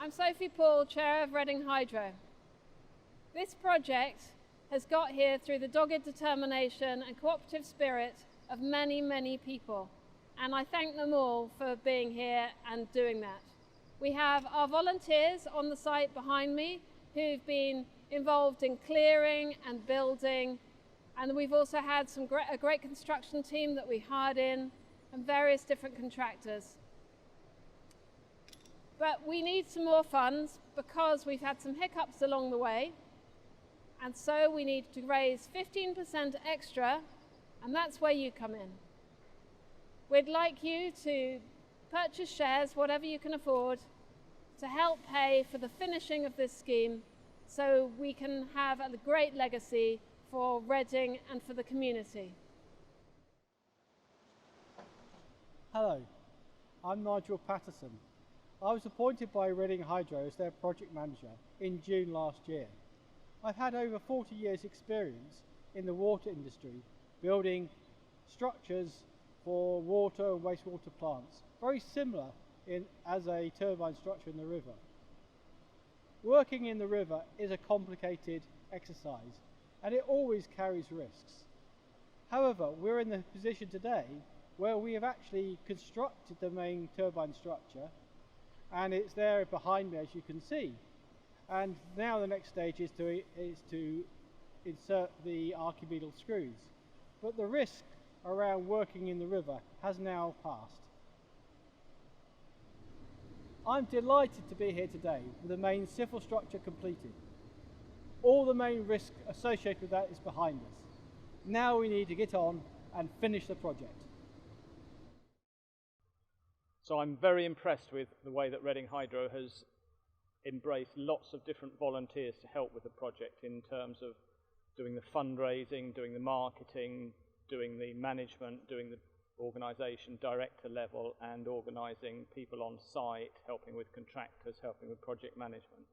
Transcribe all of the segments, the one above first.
I'm Sophie, Chair of Reading Hydro. This project has got here through the dogged determination and cooperative spirit of many, many people, and I thank them all for being here and doing that. We have our volunteers on the site behind me who've been involved in clearing and building, and we've also had a great construction team that we hired in and various different contractors. But we need some more funds because we've had some hiccups along the way, and so we need to raise 15% extra, and that's where you come in. We'd like you to purchase shares, whatever you can afford, to help pay for the finishing of this scheme so we can have a great legacy for Reading and for the community. Hello, I'm Nigel Patterson. I was appointed by Reading Hydro as their project manager in June last year. I've had over 40 years experience in the water industry, building structures for water and wastewater plants, very similar as a turbine structure in the river. Working in the river is a complicated exercise and it always carries risks. However, we're in the position today where we have actually constructed the main turbine structure, and it's there behind me, as you can see. And now the next stage is to insert the archimedeal screws. But the risk around working in the river has now passed. I'm delighted to be here today with the main civil structure completed. All the main risk associated with that is behind us. Now we need to get on and finish the project. So I'm very impressed with the way that Reading Hydro has embraced lots of different volunteers to help with the project in terms of doing the fundraising, doing the marketing, doing the management, doing the organisation director level, and organising people on site, helping with contractors, helping with project management.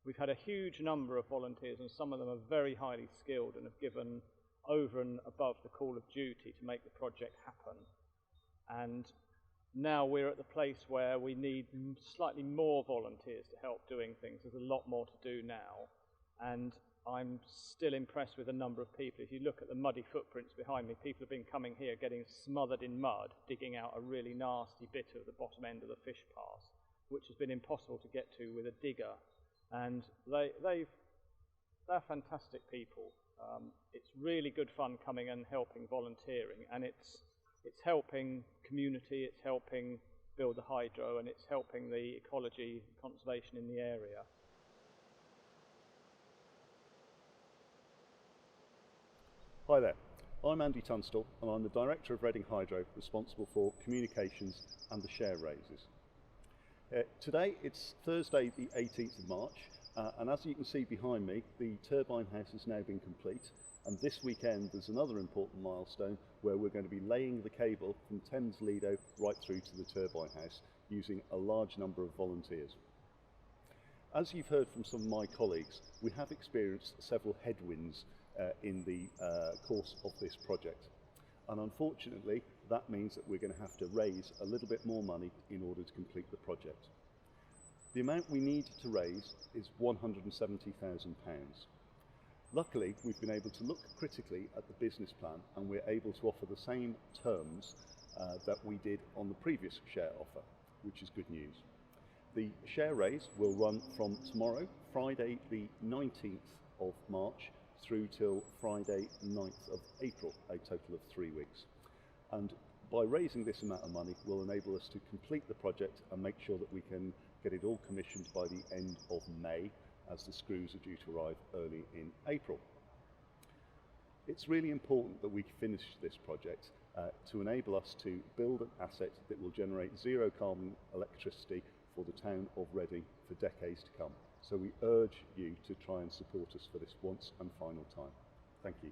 We've had a huge number of volunteers, and some of them are very highly skilled and have given over and above the call of duty to make the project happen. And now we're at the place where we need slightly more volunteers to help doing things. There's a lot more to do now, and I'm still impressed with the number of people. If you look at the muddy footprints behind me, people have been coming here getting smothered in mud, digging out a really nasty bit of the bottom end of the fish pass, which has been impossible to get to with a digger. And they're fantastic people. It's really good fun coming and helping volunteering, and it's helping community, it's helping build the hydro, and it's helping the ecology conservation in the area. Hi there, I'm Andy Tunstall and I'm the Director of Reading Hydro, responsible for communications and the share raises. Today it's Thursday the 18th of March, and as you can see behind me, the turbine house has now been complete, and this weekend there's another important milestone where we're going to be laying the cable from Thames Lido right through to the turbine house using a large number of volunteers. As you've heard from some of my colleagues, we have experienced several headwinds in the course of this project, and unfortunately that means that we're going to have to raise a little bit more money in order to complete the project. The amount we need to raise is £170,000. Luckily, we've been able to look critically at the business plan, and we're able to offer the same terms that we did on the previous share offer, which is good news. The share raise will run from tomorrow, Friday the 19th of March, through till Friday 9th of April, a total of 3 weeks. And by raising this amount of money will enable us to complete the project and make sure that we can get it all commissioned by the end of May, as the screws are due to arrive early in April. It's really important that we finish this project to enable us to build an asset that will generate zero carbon electricity for the town of Reading for decades to come. So we urge you to try and support us for this once and final time. Thank you.